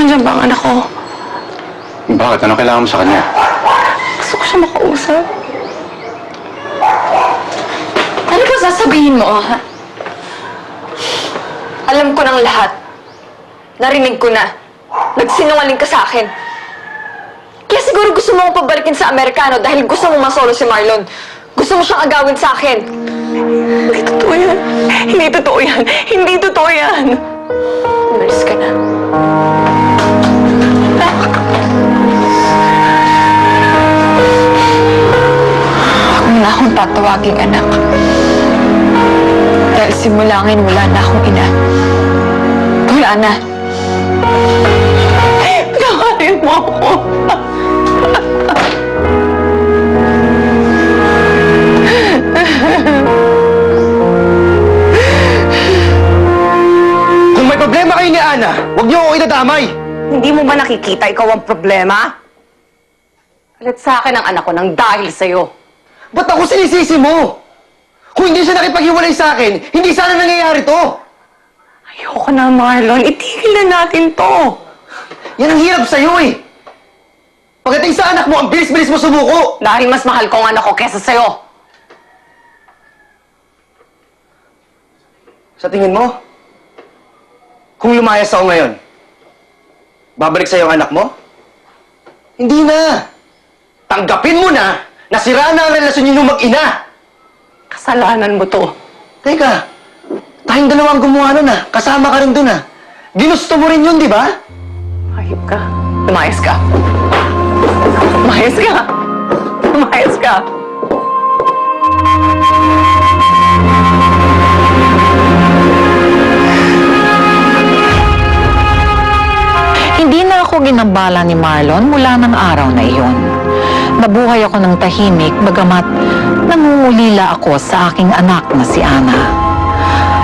Nandiyan ba ang anak ko? Bakit? Ano kailangan mo sa kanya? Gusto ko siya makausap. Ano ba sasabihin mo, ha? Alam ko ng lahat. Narinig ko na. Nagsinungaling ka sa akin. Kaya siguro gusto mo akong pabalikin sa Amerikano dahil gusto mo masolo si Marlon. Gusto mo siyang agawin sa akin. Hindi totoo yan. Hindi totoo yan. Hindi totoo yan. Umalis ka na. Huwag mo na akong tatawaging anak. Dahil simula ngayon, wala na akong ina. Wala na. Pagkakarin mo ako. Kung may problema kayo ni Ana, huwag niyo ako idadamay! Hindi mo ba nakikita ikaw ang problema? Galit sa akin ang anak ko nang dahil sa'yo. Ba't ako sinisisi mo? Kung hindi siya nakipaghiwalay sa akin, hindi sana nangyayari to! Ayoko na, Marlon. Itigil na natin to. Yan ang hirap sa'yo eh! Pagdating sa anak mo, ang bilis-bilis mo sumuko! Dahil mas mahal ko ang anak ko kesa sa'yo. Sa tingin mo, kung lumayas ako ngayon, babalik sa'yo ang anak mo? Hindi na! Tanggapin mo na na sira na ang relasyon niyo mag-ina! Kasalanan mo to. Teka, tayong dalawang gumawa nun ah. Kasama ka rin dun ah. Ginusto mo rin yun, di ba? Hayop ka. Lumayas ka. Lumayas ka. Lumayas ka. Hindi na ako ginambala ni Marlon mula ng araw na iyon. Nabuhay ako ng tahimik bagamat nangungulila ako sa aking anak na si Ana.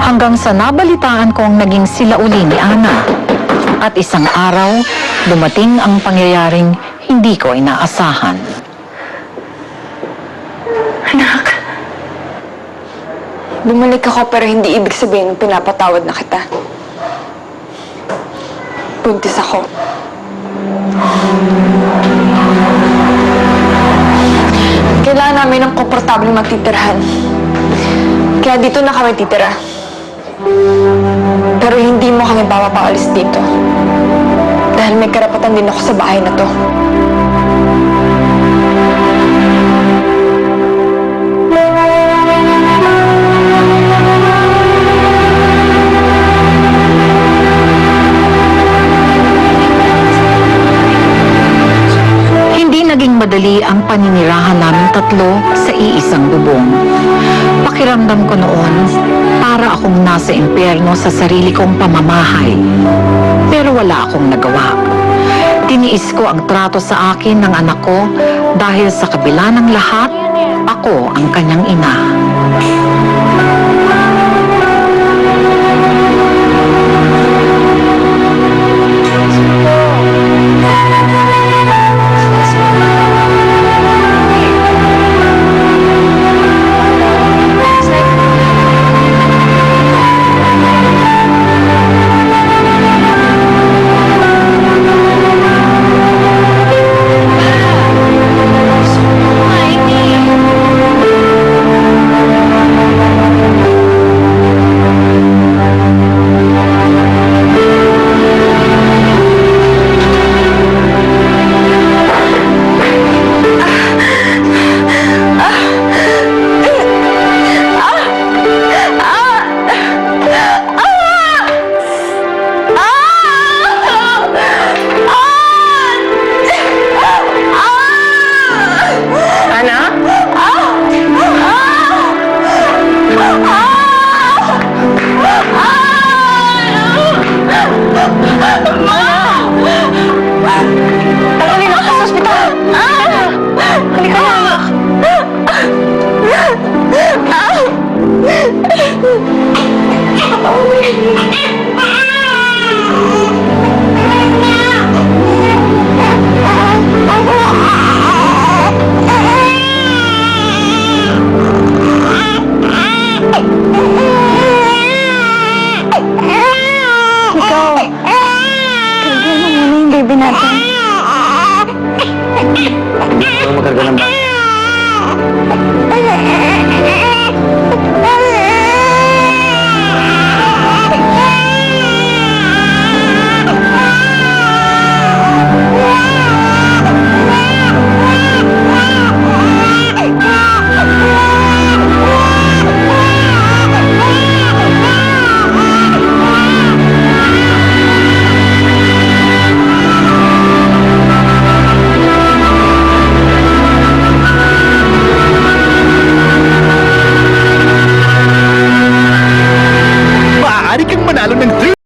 Hanggang sa nabalitaan ko ang naging sila uli ni Ana. At isang araw, dumating ang pangyayaring hindi ko inaasahan. Anak. Bumalik ako pero hindi ibig sabihin pinapatawad na kita. Buntis ako. Kailangan namin ng komportableng matitirahan. Kaya dito na kami titira. Pero hindi mo kami papapaalis dito. Dahil may karapatan din ako sa bahay na to. Naging madali ang paninirahan namin tatlo sa iisang bubong. Pakiramdam ko noon, para akong nasa impyerno sa sarili kong pamamahay. Pero wala akong nagawa. Tiniis ko ang trato sa akin ng anak ko dahil sa kabila ng lahat, ako ang kanyang ina. natin. Hindi ko makarga ng bata.